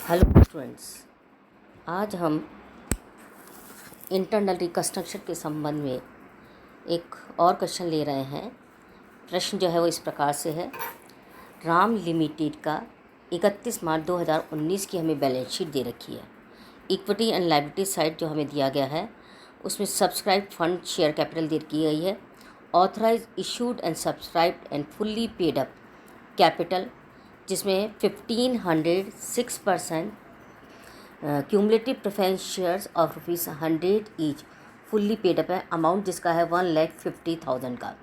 Hello students, आज हम internal reconstruction के संबंध में एक और क्वेश्चन ले रहे हैं। प्रश्न जो है वो इस प्रकार से है। राम लिमिटेड का 31 मार्च 2019 की हमें बैलेंस शीट दे रखी है। इक्विटी एंड लायबिलिटी साइड जो हमें दिया गया है उसमें सब्सक्राइब फंड शेयर कैपिटल दे की गई है। Authorise issued and subscribed and fully paid up capital जिसमें 1506% cumulative preference shares of ₹100 each fully paid up है। अमाउंट जिसका है 1,50,000 का।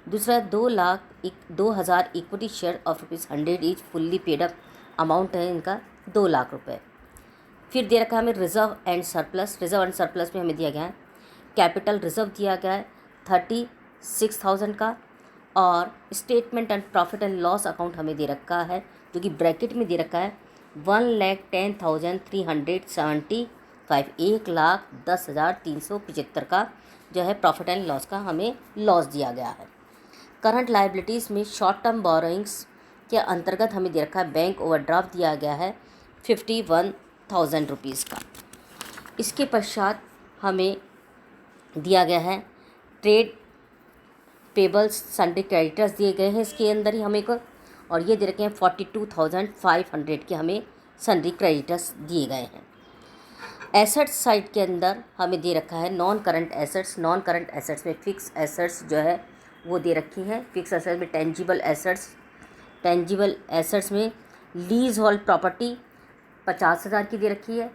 दूसरा 2,000 equity share of ₹100 each fully paid up amount है इनका 2 लाख रुपए। फिर दे रखा है हमें reserve and surplus. Reserve and surplus में हमें दिया गया है कैपिटल रिजर्व दिया गया है 36,000 का, और statement and profit and loss account हमें दे रखा है जो कि ब्रैकेट में दे रखा है 1,10,375, 1,10,375 का जो है प्रॉफिट एंड लॉस का हमें लॉस दिया गया है। करंट लायबिलिटीज़ में शॉर्ट टर्म बोरोइंग्स के अंतर्गत हमें दे रखा है बैंक ओवरड्राफ्ट दिया गया है 51,000 रुपीज़ का। इसके पश्चात हमें दिया गया है ट्रेड पेबल्स सन्ड्री क्रेडिटर्स दिए गए हैं इसके अंदर ही हमें को, और ये दे रखे हैं 42,500 के हमें सन्ड्री क्रेडिटर्स दिए गए हैं। एसेट्स साइड के अंदर हमें दे रखा है non current assets. Non current assets में फिक्स एसेट्स जो है वो दे रखी हैं। फिक्स एसेट्स में टेंजिबल एसेट्स में लीज होल्ड प्रॉपर्टी 50,000 की दे रखी है।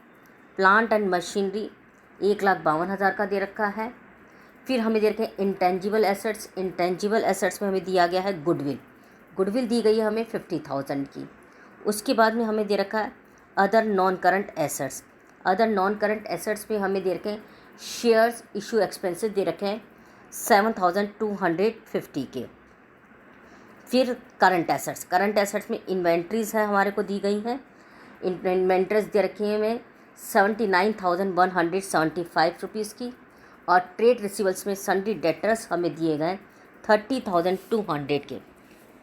प्लांट एंड मशीनरी 1,52,000 का दे रखा है। फिर हमें दे रखे हैं इंटेंजिबल एसेट्स में हमें दिया गया है गुडविल दी गई है हमें 50,000 की। उसके बाद में हमें दे रखा है अदर नॉन करंट एसेट्स में हमें दे रखे हैं शेयर्स इशू एक्सपेंसेस दे रखे हैं 7,250 के। फिर करंट एसेट्स में इन्वेंट्रीज़ है हमारे को दी गई हैं। इन्वेंट्रीज दे रखी हैं हमें 79,175 रुपीज़ की, और ट्रेड रिसीवल्स में सन्ड्री डेटर्स हमें दिए गए 30,200 के।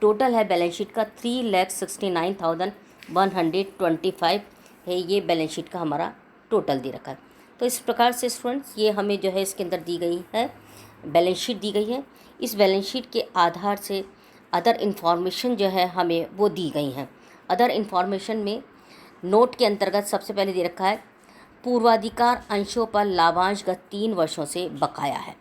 टोटल है बैलेंस शीट का 3,69,125 है। ये बैलेंस शीट का हमारा टोटल दे रखा है। तो इस प्रकार से स्टूडेंट्स ये हमें जो है इसके अंदर दी गई है बैलेंस शीट दी गई है। इस बैलेंस शीट के आधार से अदर इन्फॉर्मेशन जो है हमें वो दी गई हैं। अदर इन्फॉर्मेशन में नोट के अंतर्गत सबसे पहले दे रखा है पूर्वाधिकार अंशों पर लाभांश गत 3 वर्षों से बकाया है।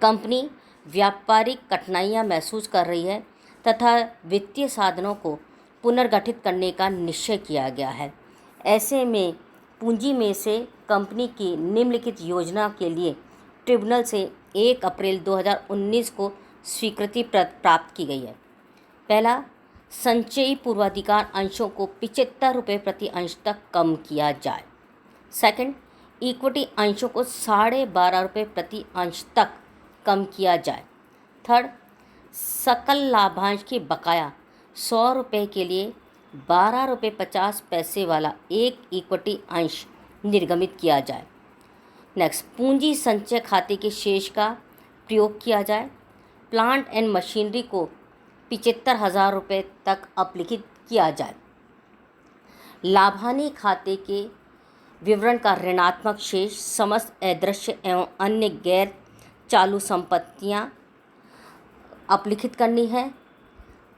कंपनी व्यापारिक कठिनाइयां महसूस कर रही है तथा वित्तीय साधनों को पुनर्गठित करने का निश्चय किया गया है। ऐसे में पूंजी में से कंपनी की निम्नलिखित योजना के लिए ट्रिब्यूनल से 1 अप्रैल 2019 को स्वीकृति प्राप्त की गई है। पहला, संचयी पूर्वाधिकार अंशों को 75 रुपये प्रति अंश तक कम किया जाए। सेकंड, इक्विटी अंशों को 12.5 रुपये प्रति अंश तक कम किया जाए। थर्ड, सकल लाभांश की बकाया 100 रुपये के लिए 12 रुपये 50 पैसे वाला एक इक्विटी अंश निर्गमित किया जाए। नेक्स्ट, पूंजी संचय खाते के शेष का प्रयोग किया जाए। प्लांट एंड मशीनरी को 75,000 रुपये तक अपलिखित किया जाए। लाभानी खाते के विवरण का ऋणात्मक शेष समस्त अदृश्य एवं अन्य गैर चालू संपत्तियां अपलिखित करनी है।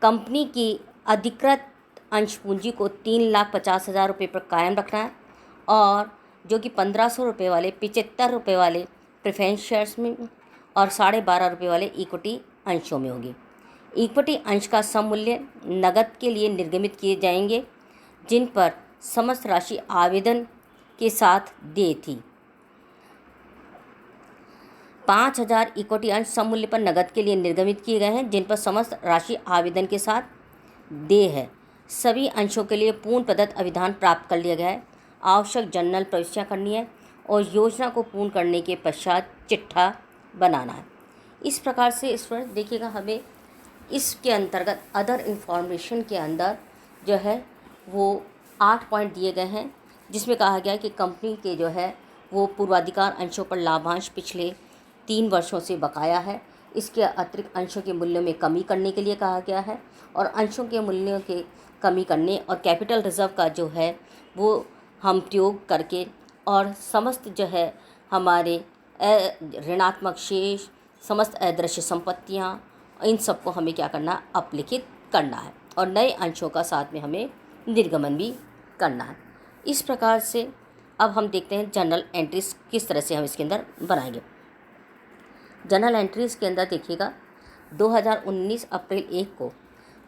कंपनी की अधिकृत अंश पूंजी को 3,50,000 रुपये पर कायम रखना है, और जो कि 1,500 रुपये वाले 75 रुपये वाले प्रेफरेंस शेयर्स में और 12.5 रुपये वाले इक्विटी अंशों में होगी। इक्विटी अंश का सममूल्य नकद के लिए निर्गमित किए जाएंगे जिन पर समस्त राशि आवेदन के साथ दे थी। 5,000 इक्विटी अंश सममूल्य पर नकद के लिए निर्गमित किए गए हैं जिन पर समस्त राशि आवेदन के साथ दे है। सभी अंशों के लिए पूर्ण प्रदत्त अभिधान प्राप्त कर लिया गया है। आवश्यक जनरल प्रविष्टियाँ करनी है और योजना को पूर्ण करने के पश्चात चिट्ठा बनाना है। इस प्रकार से स्टूडेंट देखिएगा, हमें इसके अंतर्गत अदर इन्फॉर्मेशन के अंदर जो है वो 8 पॉइंट दिए गए हैं, जिसमें कहा गया है कि कंपनी के जो है वो पूर्वाधिकार अंशों पर लाभांश पिछले 3 वर्षों से बकाया है। इसके अतिरिक्त अंशों के मूल्यों में कमी करने के लिए कहा गया है, और अंशों के मूल्यों के कमी करने और कैपिटल रिजर्व का जो है वो हम प्रयोग करके और समस्त जो है हमारे ऋणात्मक शेष, समस्त अदृश्य संपत्तियाँ, इन सबको हमें क्या करना, अपलिखित करना है और नए अंशों का साथ में हमें निर्गमन भी करना है। इस प्रकार से अब हम देखते हैं जनरल एंट्रीज किस तरह से हम इसके अंदर बनाएंगे। जनरल एंट्रीज के अंदर देखिएगा 2019 अप्रैल 1 को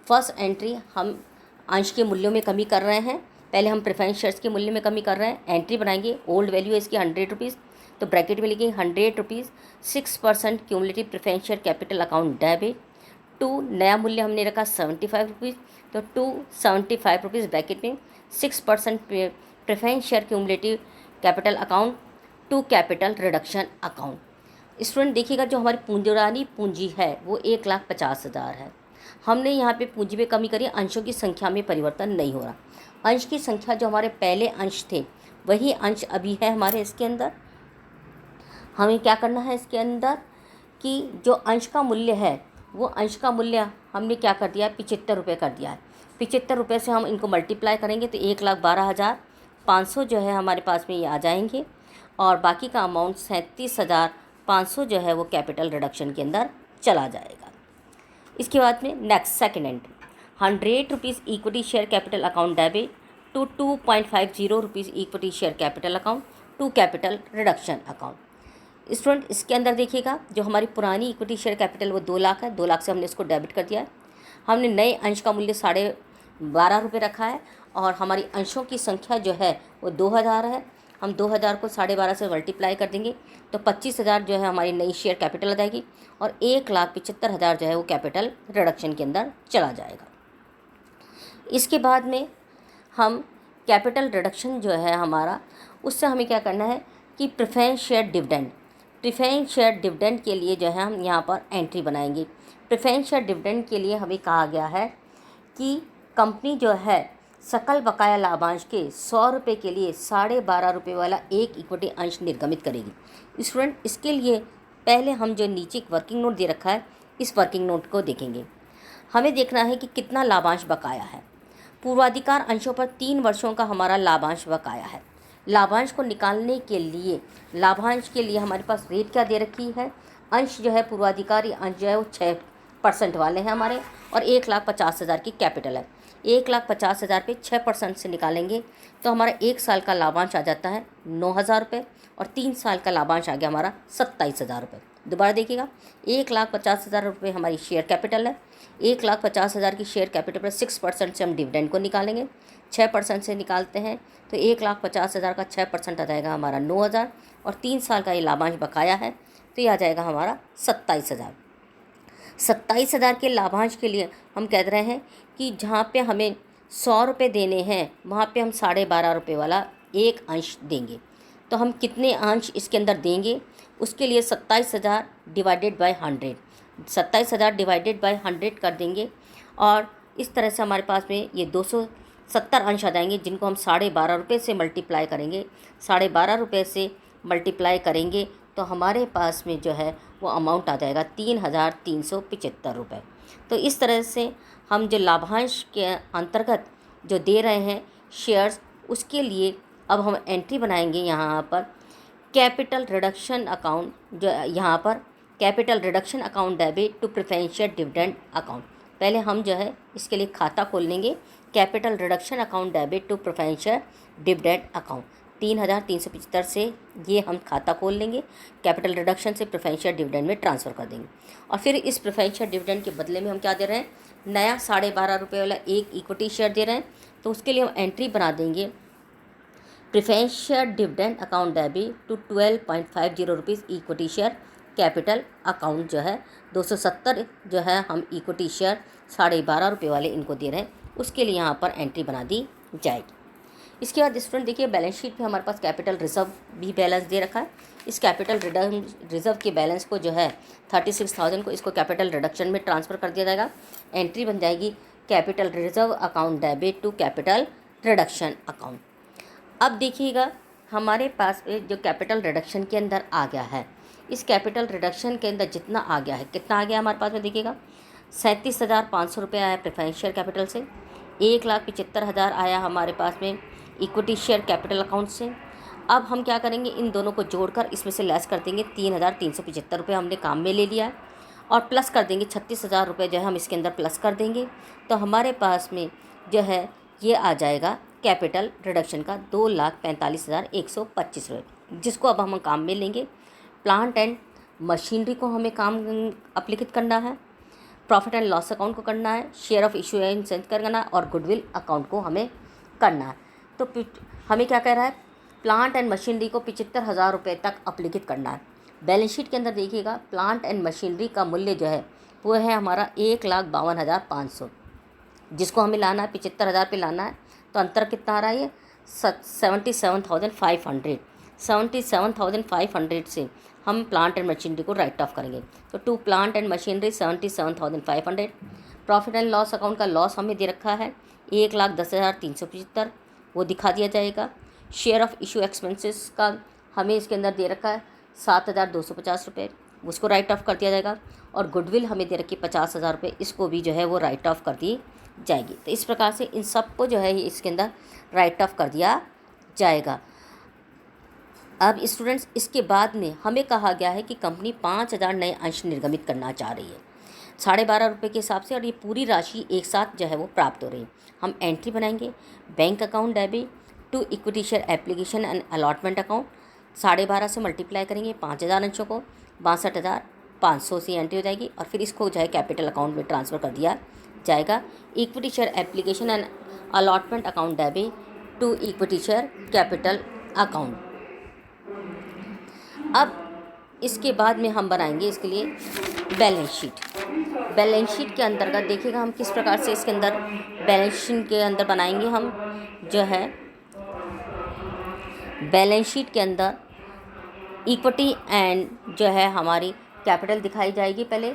फर्स्ट एंट्री हम अंश के मूल्यों में कमी कर रहे हैं। पहले हम प्रेफरेंस शेयर्स के मूल्य में कमी कर रहे हैं। एंट्री बनाएंगे, ओल्ड वैल्यू है इसकी 100 रुपीज़, तो ब्रैकेट में लिखेंगे 100 rupees 6% cumulative preference share capital account debit to, नया मूल्य हमने रखा 75 रुपीज़, तो टू 75 रुपीज़ ब्रैकेट में 6% preference share cumulative capital account to capital reduction account. Student देखिएगा जो हमारी पुरानी पूंजी है वो 1,50,000 है। हमने यहाँ पे पूंजी में कमी करी, अंशों की संख्या में परिवर्तन नहीं हो रहा। अंश की संख्या जो हमारे पहले अंश थे वही अंश अभी है हमारे इसके अंदर। हमें क्या करना है इसके अंदर कि जो अंश का मूल्य है वो अंश का मूल्य हमने क्या कर दिया है, 75 रुपये कर दिया है। 75 रुपये से हम इनको मल्टीप्लाई करेंगे तो 1,12,500 जो है हमारे पास में ये आ जाएंगे और बाकी का अमाउंट 37,500 जो है वो कैपिटल रिडक्शन के अंदर चला जाएगा। इसके बाद में next second entry 100 rupees equity share capital account debit to 2.50 rupees equity share capital account to capital reduction account. Student इसके अंदर देखिएगा जो हमारी पुरानी इक्विटी शेयर कैपिटल वो 2 लाख है, 2 लाख से हमने इसको डेबिट कर दिया है। हमने नए अंश का मूल्य 12.5 रुपये रखा है और हमारी अंशों की संख्या जो है वो 2000 है। हम 2000 को 12.5 से मल्टीप्लाई कर देंगे तो 25,000 जो है हमारी नई शेयर कैपिटल आ जाएगी और 1,75,000 जो है वो कैपिटल रिडक्शन के अंदर चला जाएगा। इसके बाद में हम कैपिटल रिडक्शन जो है हमारा, उससे हमें क्या करना है कि प्रेफरेंस शेयर डिविडेंड के लिए जो है हम यहाँ पर एंट्री बनाएंगे। प्रेफरेंस शेयर डिविडेंड के लिए हमें कहा गया है कि कंपनी जो है सकल बकाया लाभांश के 100 रुपये के लिए 12.5 रुपये वाला एक इक्विटी अंश निर्गमित करेगी। स्टूडेंट इसके लिए पहले हम जो नीचे एक वर्किंग नोट दे रखा है इस वर्किंग नोट को देखेंगे। हमें देखना है कि कितना लाभांश बकाया है। पूर्वाधिकार अंशों पर 3 वर्षों का हमारा लाभांश बकाया है। लाभांश को निकालने के लिए लाभांश के लिए हमारे पास रेट क्या दे रखी है, अंश जो है पूर्वाधिकारी अंश जो है वो 6% वाले हैं हमारे और 1,50,000 की कैपिटल है। 1,50,000 पे 6% से निकालेंगे तो हमारा 1 साल का लाभांश आ जाता है 9,000 रुपये और 3 साल का लाभांश आ गया हमारा 27,000 रुपये। दोबारा देखिएगा 1,50,000 रुपये हमारी शेयर कैपिटल है। 1,50,000 की शेयर कैपिटल पर 6% से हम डिविडेंड को निकालेंगे, 6% से निकालते हैं तो 1,50,000 का 6% आ जाएगा हमारा 9,000 और 3 साल का ये लाभांश बकाया है तो ये आ जाएगा हमारा 27,000। 27,000 के लाभांश के लिए हम कह रहे हैं कि जहाँ पे हमें 100 रुपये देने हैं वहाँ पे हम 12.5 रुपये वाला एक अंश देंगे। तो हम कितने अंश इसके अंदर देंगे, उसके लिए 27,000 डिवाइडेड बाय 100, 27,000 डिवाइडेड बाय 100 कर देंगे और इस तरह से हमारे पास में ये 270 अंश आ जाएंगे जिनको हम 12.5 रुपये से मल्टीप्लाई करेंगे। 12.5 रुपये से मल्टीप्लाई करेंगे तो हमारे पास में जो है वो अमाउंट आ जाएगा 3,375 रुपये। तो इस तरह से हम जो लाभांश के अंतर्गत जो दे रहे हैं शेयर्स, उसके लिए अब हम एंट्री बनाएंगे यहाँ पर कैपिटल रिडक्शन अकाउंट, जो यहाँ पर capital reduction account debit to preference share dividend account. पहले हम जो है इसके लिए खाता खोल लेंगे, capital reduction account debit to preference share dividend account. 3,375 से ये हम खाता खोल लेंगे, कैपिटल रिडक्शन से प्रेफरेंस शेयर डिविडेंड में ट्रांसफ़र कर देंगे और फिर इस प्रेफरेंस शेयर डिविडेंड के बदले में हम क्या दे रहे हैं, नया 12.5 रुपये वाला एक इक्विटी शेयर दे रहे हैं। तो उसके लिए हम एंट्री बना देंगे preference share dividend account debit to 12.50 rupees equity share capital account जो है 270 जो है हम इक्विटी शेयर 12.5 रुपये वाले इनको दे रहे हैं, उसके लिए यहाँ पर एंट्री बना दी जाएगी। इसके बाद स्टूडेंट देखिए बैलेंस शीट पे हमारे पास कैपिटल रिजर्व भी बैलेंस दे रखा है। इस कैपिटल रिजर्व के बैलेंस को जो है 36,000 को इसको कैपिटल रिडक्शन में ट्रांसफ़र कर दिया जाएगा। एंट्री बन जाएगी capital reserve account debit to capital reduction account. अब देखिएगा हमारे पास जो कैपिटल रिडक्शन के अंदर आ गया है, इस कैपिटल रिडक्शन के अंदर जितना आ गया है, कितना आ गया हमारे पास में देखिएगा 37,500 रुपये आया प्रेफरेंस शेयर कैपिटल से, 1,75,000 आया हमारे पास में इक्विटी शेयर कैपिटल अकाउंट से। अब हम क्या करेंगे, इन दोनों को जोड़कर इसमें से लेस कर देंगे। 3,375 रुपये हमने काम में ले लिया है और प्लस कर देंगे 36,000 रुपये जो है हम इसके अंदर प्लस कर देंगे। तो हमारे पास में जो है ये आ जाएगा कैपिटल रिडक्शन का 2,45,125 रुपये, जिसको अब हम काम में लेंगे। प्लांट एंड मशीनरी को हमें काम अप्लिकेट करना है, प्रॉफिट एंड लॉस अकाउंट को करना है, शेयर ऑफ इशूएंस करना है और गुडविल अकाउंट को हमें करना है। तो हमें क्या कह रहा है, प्लांट एंड मशीनरी को 75,000 रुपये तक अप्लिकेट करना है। बैलेंस शीट के अंदर देखिएगा प्लांट एंड मशीनरी का मूल्य जो है वो है हमारा 1,52,500, जिसको हमें लाना है 75,000 पे लाना है। तो अंतर कितना आ रहा है, ये 77,500। 77,500 से हम प्लांट एंड मशीनरी को राइट ऑफ करेंगे। तो to plant and machinery 77,500। Profit and loss account का लॉस हमें दे रखा है 1,10,375, वो दिखा दिया जाएगा। शेयर ऑफ इशू एक्सपेंसेस का हमें इसके अंदर दे रखा है 7,250 रुपये, उसको राइट ऑफ कर दिया जाएगा। और गुडविल हमें दे रखी 50,000 रुपये, इसको भी जो है वो राइट ऑफ कर दी जाएगी। तो इस प्रकार से इन सब को जो है इसके अंदर राइट ऑफ कर दिया जाएगा। अब स्टूडेंट्स, इसके बाद में हमें कहा गया है कि कंपनी 5,000 नए अंश निर्गमित करना चाह रही है 12.5 रुपये के हिसाब से, और ये पूरी राशि एक साथ जो है वो प्राप्त हो रही है। हम एंट्री बनाएंगे, bank account debit to equity share application and allotment account 12.5 से मल्टीप्लाई करेंगे 5,000 अंशों को, 62,500 से एंट्री हो जाएगी और फिर इसको जो है कैपिटल अकाउंट में ट्रांसफ़र कर दिया जाएगा। Equity share application and allotment account debit to equity share capital account. अब इसके बाद में हम बनाएंगे इसके लिए बैलेंस शीट। बैलेंस शीट के अंतर्गत देखिएगा हम किस प्रकार से इसके अंदर बैलेंस शीट के अंदर बनाएंगे। हम जो है बैलेंस शीट के अंदर इक्विटी एंड जो है हमारी कैपिटल दिखाई जाएगी। पहले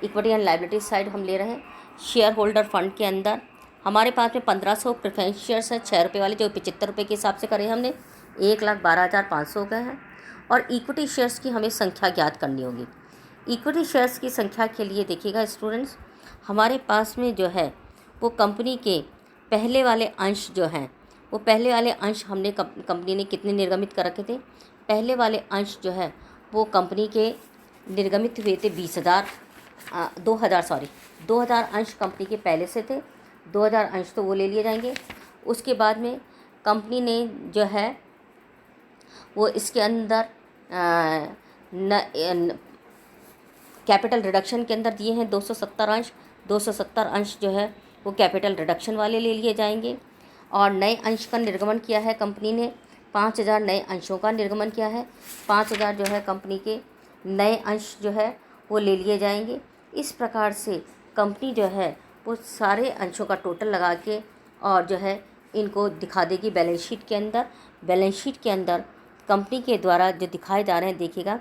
इक्विटी एंड लायबिलिटी साइड हम ले रहे हैं। शेयर होल्डर फंड के अंदर हमारे पास में 1,500 प्रेफरेंस शेयर्स हैं 6 रुपये वाले, जो 75 रुपये के हिसाब से करे हमने 1,12,500 गए हैं। और इक्विटी शेयर्स की हमें संख्या ज्ञात करनी होगी। इक्विटी शेयर्स की संख्या के लिए देखिएगा स्टूडेंट्स, हमारे पास में जो है वो कंपनी के पहले वाले अंश जो हैं, वो पहले वाले अंश हमने कंपनी ने कितने निर्गमित कर रखे थे। पहले वाले अंश जो है वो कंपनी के निर्गमित हुए थे 2,000 अंश कंपनी के पहले से थे। 2,000 अंश तो वो ले लिए जाएंगे। उसके बाद में कंपनी ने जो है वो इसके अंदर कैपिटल रिडक्शन के अंदर दिए हैं 270 अंश। 270 अंश जो है वो कैपिटल रिडक्शन वाले ले लिए जाएंगे। और नए अंश का निर्गमन किया है कंपनी ने, 5,000 नए अंशों का निर्गमन किया है। 5,000 जो है कंपनी के नए अंश जो है वो ले लिए जाएंगे। इस प्रकार से कंपनी जो है वो सारे अंशों का टोटल लगा के और जो है इनको दिखा देगी बैलेंस शीट के अंदर। बैलेंस शीट के अंदर कंपनी के द्वारा जो दिखाए जा रहे हैं देखिएगा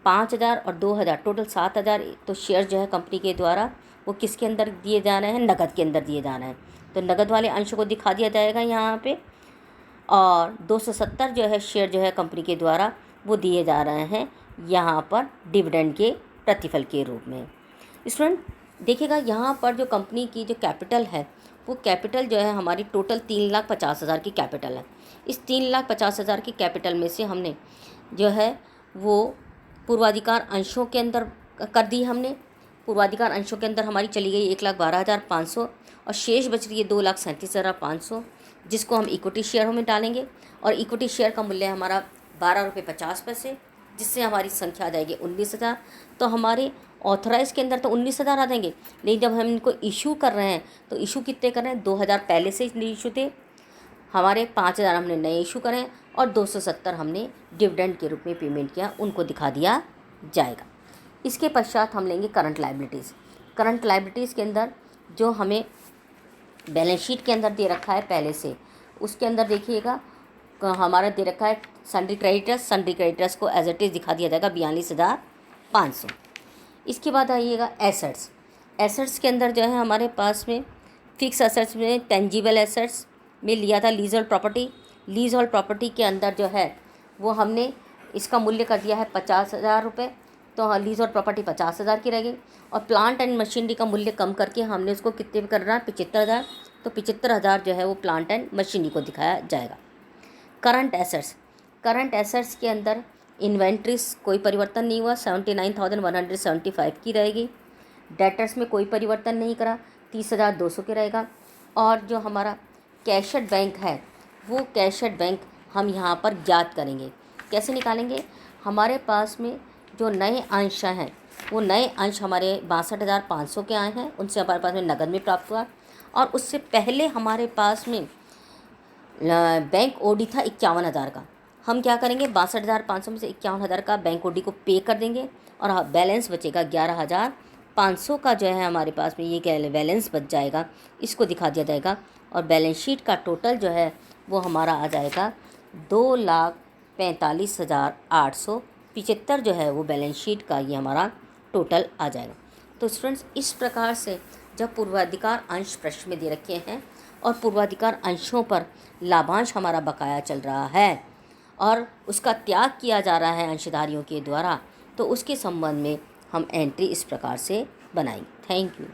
5,000 और 2,000 टोटल 7,000 तो शेयर जो है कंपनी के द्वारा वो किसके अंदर दिए जा रहे हैं, नगद के अंदर दिए जा रहे हैं। तो नगद वाले अंशों को दिखा दिया जाएगा यहाँ पे। और 270 जो है शेयर जो है कंपनी के द्वारा वो दिए जा रहे हैं यहाँ पर डिविडेंड के प्रतिफल के रूप में। स्टूडेंट देखिएगा यहाँ पर जो कंपनी की जो कैपिटल है वो कैपिटल जो है हमारी टोटल 3,50,000 की कैपिटल है। इस 3,50,000 की कैपिटल में से हमने जो है वो पूर्वाधिकार अंशों के अंदर कर दी। हमने पूर्वाधिकार अंशों के अंदर हमारी चली गई 1,12,500 और शेष बच रही है 2,37,500, जिसको हम इक्विटी शेयरों में डालेंगे। और इक्विटी शेयर का मूल्य हमारा 12.50 रुपये, जिससे हमारी संख्या आ जाएगी 19,000। तो हमारे ऑथराइज के अंदर तो 19,000 आ जाएंगे, लेकिन जब हम इनको इशू कर रहे हैं तो इशू कितने कर रहे हैं, 2,000 पहले से इशू थे हमारे, 5,000 हमने नए इशू करें और 270 हमने डिविडेंड के रूप में पेमेंट किया, उनको दिखा दिया जाएगा। इसके पश्चात हम लेंगे करंट लायबिलिटीज़। करंट लायबिलिटीज़ के अंदर जो हमें बैलेंस शीट के अंदर दे रखा है पहले से, उसके अंदर देखिएगा हमारा दे रखा है सन्ड्री क्रेडिटर्स। सन्ड्री क्रेडिटर्स को एज इट इज़ दिखा दिया जाएगा 42,500। इसके बाद आइएगा एसेट्स। एसेट्स के अंदर जो है हमारे पास में फिक्स एसेट्स में टेंजिबल एसेट्स में लिया था lease hold property. Lease hold property के अंदर जो है वो हमने इसका मूल्य कर दिया है 50,000 रुपये। तो लीज होल्ड प्रॉपर्टी 50,000 की रह गई। और प्लांट एंड मशीनरी का मूल्य कम करके हमने उसको कितने करना है, 75,000। तो 75,000 जो है वो प्लांट एंड मशीनरी को दिखाया जाएगा। करंट एसेट्स के अंदर इन्वेंट्रीज कोई परिवर्तन नहीं हुआ, 79,175 की रहेगी। डेटर्स में कोई परिवर्तन नहीं करा, 30,200 के रहेगा। और जो हमारा कैशड बैंक है वो कैशड बैंक हम यहाँ पर ज्ञात करेंगे। कैसे निकालेंगे? हमारे पास में जो नए अंश हैं वो नए अंश हमारे 62,500 के आए हैं, उनसे हमारे पास में नगद में प्राप्त हुआ। और उससे पहले हमारे पास में बैंक ओडी था 51,000 का। हम क्या करेंगे? 62,500 में से 51,000 का बैंक ओडी को पे कर देंगे और बैलेंस बचेगा 11,500 का जो है हमारे पास में ये बैलेंस बच जाएगा, इसको दिखा दिया जाएगा। और बैलेंस शीट का टोटल जो है वो हमारा आ जाएगा 2,45,875 जो है वो बैलेंस शीट का ये हमारा टोटल आ जाएगा। तो स्टूडेंट्स, इस प्रकार से जब पूर्वाधिकार अंश प्रश्न में दे रखे हैं और पूर्वाधिकार अंशों पर लाभांश हमारा बकाया चल रहा है और उसका त्याग किया जा रहा है अंशधारियों के द्वारा, तो उसके संबंध में हम एंट्री इस प्रकार से बनाएंगे। Thank you.